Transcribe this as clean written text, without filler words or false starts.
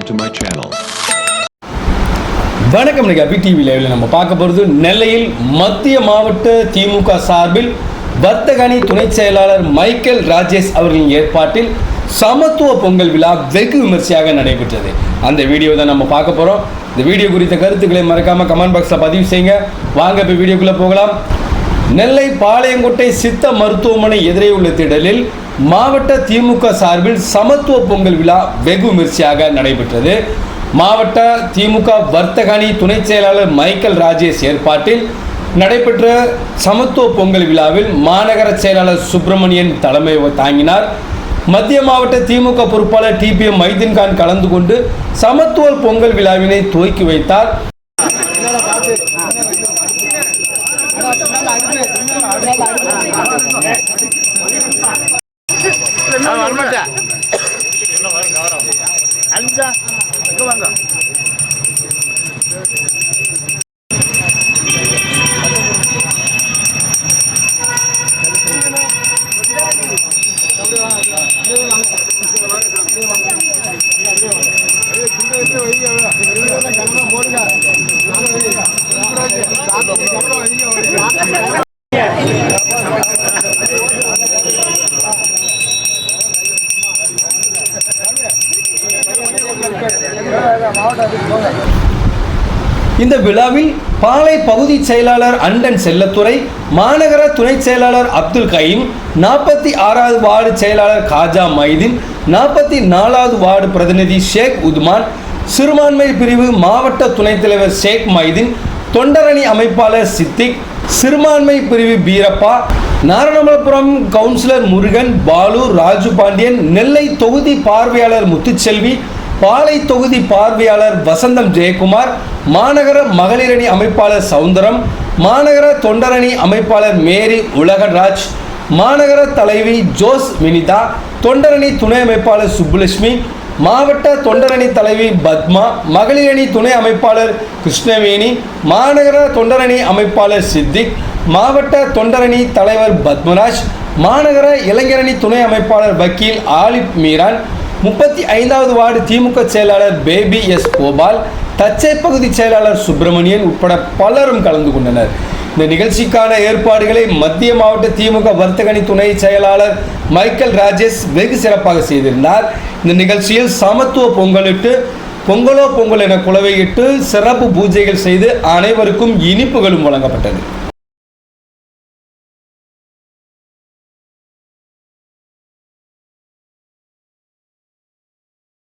subscribe to my channel. வணக்கம். அபி TV லைவ்ல நம்ம பார்க்க போகிறது நெல்லையில் மத்திய மாவட்ட திமுக சார்பில் வர்த்தகணி துணை செயலாளர் மைக்கேல் ராஜேஷ் அவர்களின் ஏற்பாட்டில் சமத்துவ பொங்கல் விழா வெகு விமர்சையாக நடைபெற்றது. அந்த வீடியோ தான் நம்ம பார்க்க போகிறோம். இந்த வீடியோ குறித்த கருத்துக்களை மறக்காமல் கமெண்ட் பாக்ஸில் பதிவு செய்யுங்க. வாங்க இப்போ வீடியோக்குள்ளே போகலாம். நெல்லை பாளையங்கோட்டை சித்த மருத்துவமனை எதிரே உள்ள திடலில் மாவட்ட திமுக சார்பில் சமத்துவ பொங்கல் விழா வெகு விமர்சையாக நடைபெற்றது. மாவட்ட திமுக வர்த்தகணி துணை செயலாளர் மைக்கேல் ராஜேஷ் ஏற்பாட்டில் நடைபெற்ற சமத்துவ பொங்கல் விழாவில் மாநகர செயலாளர் சுப்பிரமணியன் தலைமை தாங்கினார். மத்திய மாவட்ட திமுக பொறுப்பாளர் டிபிஎம் மைதீன்கான் கலந்து கொண்டு சமத்துவ பொங்கல் விழாவினை துவக்கி வைத்தார். இந்த விழாவில் பாளை பகுதி செயலாளர் அண்டன் செல்லத்துறை, மாநகர துணை செயலாளர் அப்துல் கயீம், 46வது வார்டு செயலாளர் காஜா மைதீன், 44வது வார்டு பிரதிநிதி ஷேக் உத்மான், சிறுபான்மை பிரிவு மாவட்ட துணைத் தலைவர் ஷேக் மைதீன், தொண்டரணி அமைப்பாளர் சித்திக், சிறுபான்மை பிரிவு பீரப்பா, நாரணமலபுரம் கவுன்சிலர் முருகன், பாலு, ராஜு பாண்டியன், நெல்லை தொகுதி பார்வையாளர் முத்துச்செல்வி, பாளை தொகுதி பார்வையாளர் வசந்தம் ஜெயக்குமார், மாநகர மகளிரணி அமைப்பாளர் சவுந்தரம், மாநகர தொண்டரணி அமைப்பாளர் மேரி உலகராஜ், மாநகர தலைவி ஜோஸ் வினிதா, தொண்டரணி துணை அமைப்பாளர் சுப்புலட்சுமி, மாவட்ட தொண்டரணி தலைவி பத்மா, மகளிரணி துணை அமைப்பாளர் கிருஷ்ணவேணி, மாநகர தொண்டரணி அமைப்பாளர் சித்திக், மாவட்ட தொண்டரணி தலைவர் பத்மராஜ், மாநகர இளைஞரணி துணை அமைப்பாளர் வக்கீல் ஆலிப் மீரான், 35வது வார்டு திமுக செயலாளர் பேபி எஸ் கோபால், தச்சை பகுதி செயலாளர் சுப்பிரமணியன் உட்பட பலரும் கலந்து கொண்டனர். இந்த நிகழ்ச்சிக்கான ஏற்பாடுகளை மத்திய மாவட்ட திமுக வர்த்தகணி துணை செயலாளர் மைக்கேல் ராஜேஷ் வெகு சிறப்பாக செய்திருந்தார். இந்த நிகழ்ச்சியில் சமத்துவ பொங்கலிட்டு பொங்கலோ பொங்கல் என குலவையிட்டு சிறப்பு பூஜைகள் செய்து அனைவருக்கும் இனிப்புகளும் வழங்கப்பட்டது.